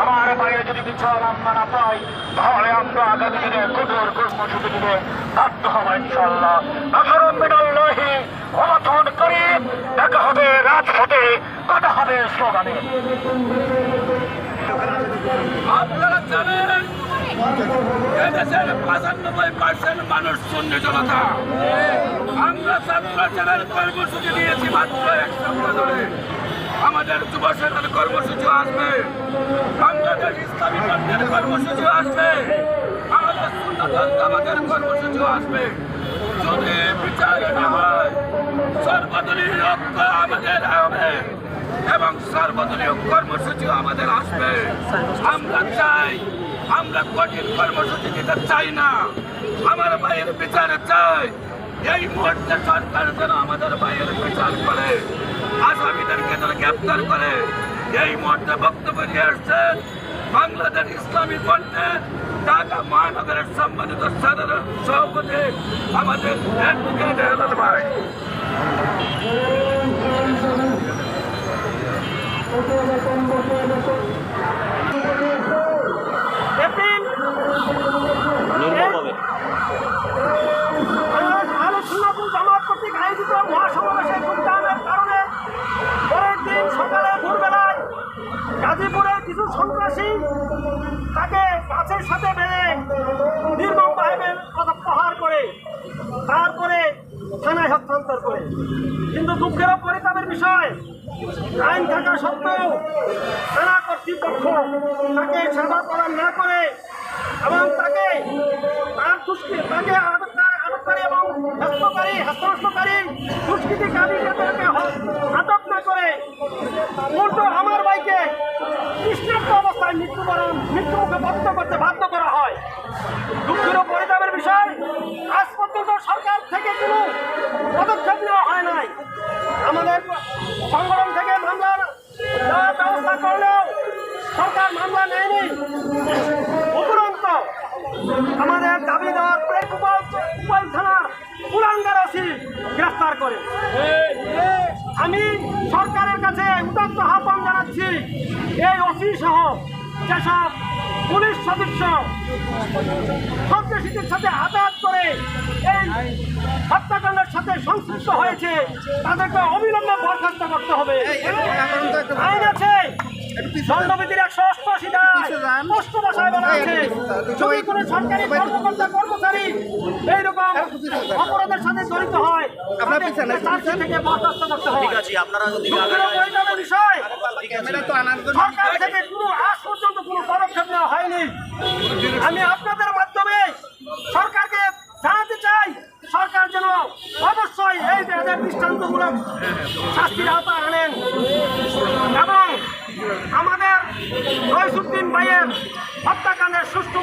আমার বাইরে যদি বিচার আমরা না পাই তাহলে আমরা আগামী দিনে কঠোর কর্মসূচি দিতে বাধ্য হবো ইনশাল্লাহ। নাসরুম মিনাল্লাহি ওয়া ফাতহুন করিম। দেখা হবে রাজপথে, কথা হবে স্লোগানে। আপনারা জানেন এদেশের 95% মানুষ শূন্য জনতা। আমরা ছাত্র জেলার কর্মসূচি দিয়েছি মাত্র এক সপ্তাহ ধরে। আমাদের যুব সেনার কর্মসূচি আসবে, বাংলাদেশ ইসলামী ফ্রন্টের কর্মসূচি আসবে, আমাদের সুন্নাত আমাদের কর্মসূচি আসবে। যদি বিচার না হয় সর্বদলীয় ঐক্য আমাদের হবে এবং সর্বদলীয় কর্মসূচি আমাদের আসবে। আমরা চাই, আমরা কঠিন কর্মসূচি দিতে চাই না, আমার ভাইয়ের বিচার চাই। এই মুহূর্তে সরকার যেন আমাদের ভাইয়ের বিচার করে, আসামিদেরকে যেন গ্রেপ্তার করে। এই মুহূর্তে বক্তব্য নিয়ে আসছেন বাংলাদেশ ইসলামী ফ্রন্টের ঢাকা মহানগরের সম্মানিত সাধারণ সভাপতি আমাদের অ্যাডভোকেট হেলাল ভাই। জামাত কর্তৃক আয়োজিত মহাসমাবেশে যোগদানের কারণে পরের দিন সকালে ভোরবেলায় গাজীপুরের কিছু সন্ত্রাসী তাকে গাছের সাথে বেঁধে নির্মমভাবে প্রহার করে তারপরে থানায় হস্তান্তর করে। কিন্তু দুঃখের পরিতাপের বিষয়, আইন থাকা সত্ত্বেও থানা কর্তৃপক্ষ তাকে সেবা প্রদান না করে এবং তাকে আটককারী এবং হস্তনষ্টকারী দুষ্কৃতিকারীদেরকে আটক না করে উল্টো আমার ভাইকে তৃষ্ণার্ত অবস্থায় মৃত্যুমুখে পতিত করতে বাধ্য করা হয়। দুঃখের পরিতাপের বিষয়, আজ পর্যন্ত সরকার থেকে কোনো পদক্ষেপ নেওয়া হয় নাই। আমাদের সংগঠন থেকে মামলা দেওয়ার ব্যবস্থা করলেও সরকার মামলা নেয়নি। উপরন্ত আমাদের দাবি দেওয়ার উপায় থানার কুলাঙ্গার ওসি গ্রেফতার করে। আমি সরকারের কাছে উদাত্ত আহ্বান জানাচ্ছি, এই ওসি সহ যেসব পুলিশ সদস্য সন্ত্রাসীদের সাথে আঘাত করে এই হত্যাকাণ্ডের সাথে সংশ্লিষ্ট হয়েছে তাদেরকে অবিলম্বে বরখাস্ত করতে হবে। আইন আছে, দণ্ডবিধির 188 ধারায় স্পষ্ট ভাষায় বলা আছে, যদি কোনো সরকারি কর্মকর্তা কর্মচারী এইরকম অপরাধের সাথে জড়িত হয় তাদের থেকে বরখাস্ত করতে হবে। বিষয় সরকার থেকে কোনো আজ পর্যন্ত কোনো পদক্ষেপ নেওয়া হয়নি। আমি আপনাদের মাধ্যমে সরকারকে জানাতে চাই, সরকার যেন অবশ্যই এই দৃষ্টান্তমূলক শাস্তির আওতায় আনেন এবং আমাদের রইসুদ্দিন ভাইয়ের হত্যাকাণ্ডের সুষ্ঠু